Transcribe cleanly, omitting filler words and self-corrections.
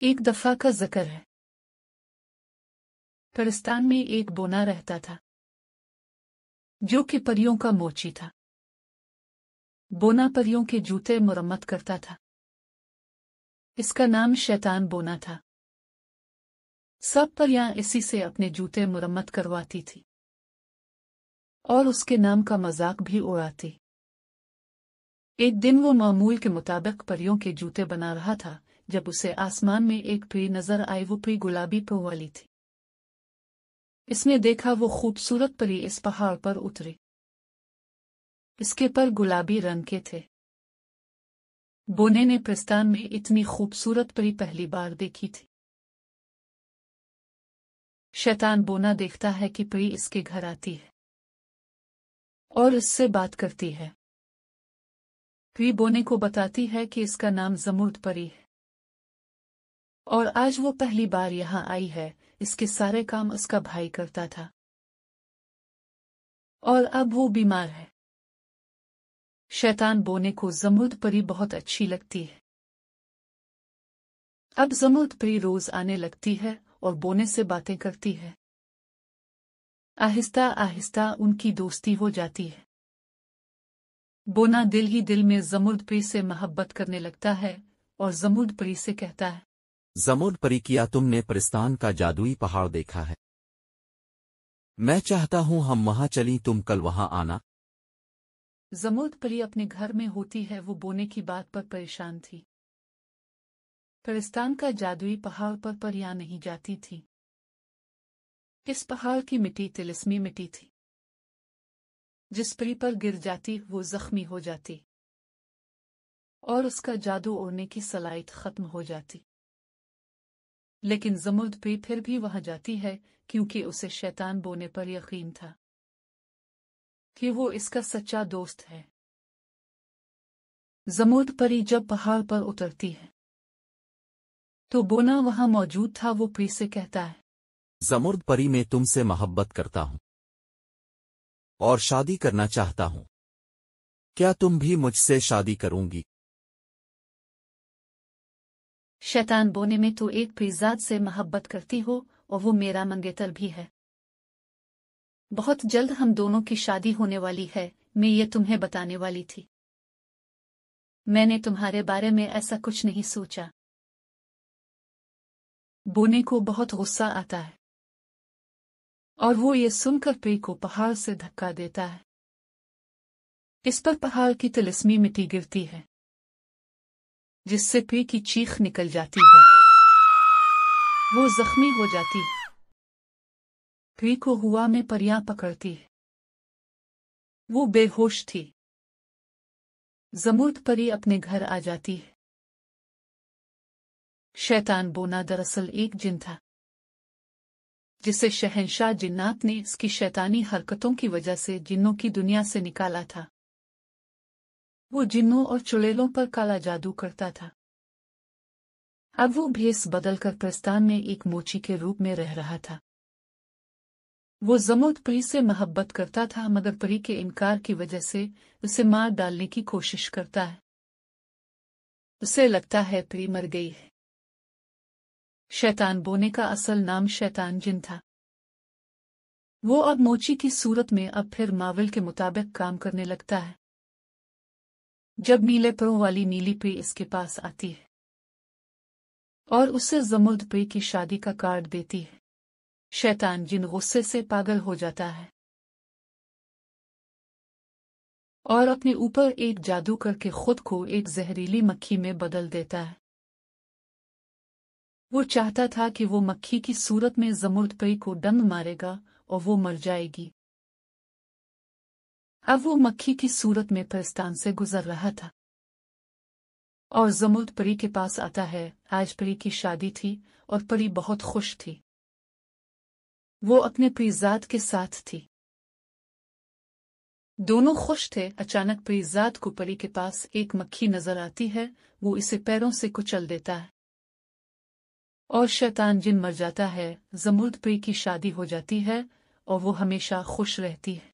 एक दफा का जिक्र है। फिलिस्तीन में एक बोना रहता था जो कि परियों का मोची था। बोना परियों के जूते मुरम्मत करता था। इसका नाम शैतान बोना था। सब परियां इसी से अपने जूते मुरम्मत करवाती थी और उसके नाम का मजाक भी उड़ाती। एक दिन वो मामूल के मुताबिक परियों के जूते बना रहा था जब उसे आसमान में एक परी नजर आई। वो परी गुलाबी पर वाली थी। इसने देखा वो खूबसूरत परी इस पहाड़ पर उतरी। इसके पर गुलाबी रंग के थे। बोने ने फिलिस्तीन में इतनी खूबसूरत परी पहली बार देखी थी। शैतान बोना देखता है कि परी इसके घर आती है और इससे बात करती है। परी बोने को बताती है कि इसका नाम जमुर्द परी है और आज वो पहली बार यहाँ आई है। इसके सारे काम उसका भाई करता था और अब वो बीमार है। शैतान बोने को जमुर्द परी बहुत अच्छी लगती है। अब जमुर्द परी रोज आने लगती है और बोने से बातें करती है। आहिस्ता आहिस्ता उनकी दोस्ती हो जाती है। बोना दिल ही दिल में जमुर्द परी से मोहब्बत करने लगता है और जमुर्द परी से कहता है, जमुर्द परी, क्या तुमने फिलिस्तीन का जादुई पहाड़ देखा है? मैं चाहता हूँ हम वहाँ चलें, तुम कल वहाँ आना। जमुर्द परी अपने घर में होती है। वो बोने की बात पर परेशान थी। फिलिस्तीन का जादुई पहाड़ पर परियां नहीं जाती थी। इस पहाड़ की मिट्टी तिलिस्मी मिट्टी थी। जिस परी पर गिर जाती वो जख्मी हो जाती और उसका जादू उड़ने की सलाहियत खत्म हो जाती। लेकिन जमुर्द परी फिर भी वहां जाती है क्योंकि उसे शैतान बोने पर यकीन था कि वो इसका सच्चा दोस्त है। जमुर्द परी जब पहाड़ पर उतरती है तो बोना वहां मौजूद था। वो परी से कहता है, जमुर्द परी, मैं तुमसे मोहब्बत करता हूँ और शादी करना चाहता हूँ। क्या तुम भी मुझसे शादी करोगी? शैतान बोने में तो एक परीजाद से मोहब्बत करती हो और वो मेरा मंगेतर भी है। बहुत जल्द हम दोनों की शादी होने वाली है। मैं ये तुम्हें बताने वाली थी। मैंने तुम्हारे बारे में ऐसा कुछ नहीं सोचा। बोने को बहुत गुस्सा आता है और वो ये सुनकर परी को पहाड़ से धक्का देता है। इस पर पहाड़ की तिलिस्मी मिट्टी गिरती है जिससे परी की चीख निकल जाती है। वो जख्मी हो जाती है। परी को हवा में परियां पकड़ती है। वो बेहोश थी। जमुर्द परी अपने घर आ जाती है। शैतान बोना दरअसल एक जिन था जिसे शहंशाह जिन्नात ने इसकी शैतानी हरकतों की वजह से जिन्नों की दुनिया से निकाला था। वो जिन्नों और चुड़ैलों पर काला जादू करता था। अब वो भेस बदलकर फिलिस्तीन में एक मोची के रूप में रह रहा था। वो जमुर्द परी से मोहब्बत करता था मगर परी के इनकार की वजह से उसे मार डालने की कोशिश करता है। उसे लगता है परी मर गई है। शैतान बोने का असल नाम शैतान जिन था। वो अब मोची की सूरत में अब फिर मावल के मुताबिक काम करने लगता है। जब नीले परों वाली नीली परी इसके पास आती है और उससे जमुर्द परी की शादी का कार्ड देती है, शैतान जिन गुस्से से पागल हो जाता है और अपने ऊपर एक जादू करके खुद को एक जहरीली मक्खी में बदल देता है। वो चाहता था कि वो मक्खी की सूरत में जमुर्द परी को डंग मारेगा और वो मर जाएगी। अब वो मक्खी की सूरत में फिलिस्तीन से गुजर रहा था और जमुर्द परी के पास आता है। आज परी की शादी थी और परी बहुत खुश थी। वो अपने परीजाद के साथ थी। दोनों खुश थे। अचानक परीजाद को परी के पास एक मक्खी नजर आती है। वो इसे पैरों से कुचल देता है और शैतान जिन मर जाता है। जमुर्द परी की शादी हो जाती है और वो हमेशा खुश रहती है।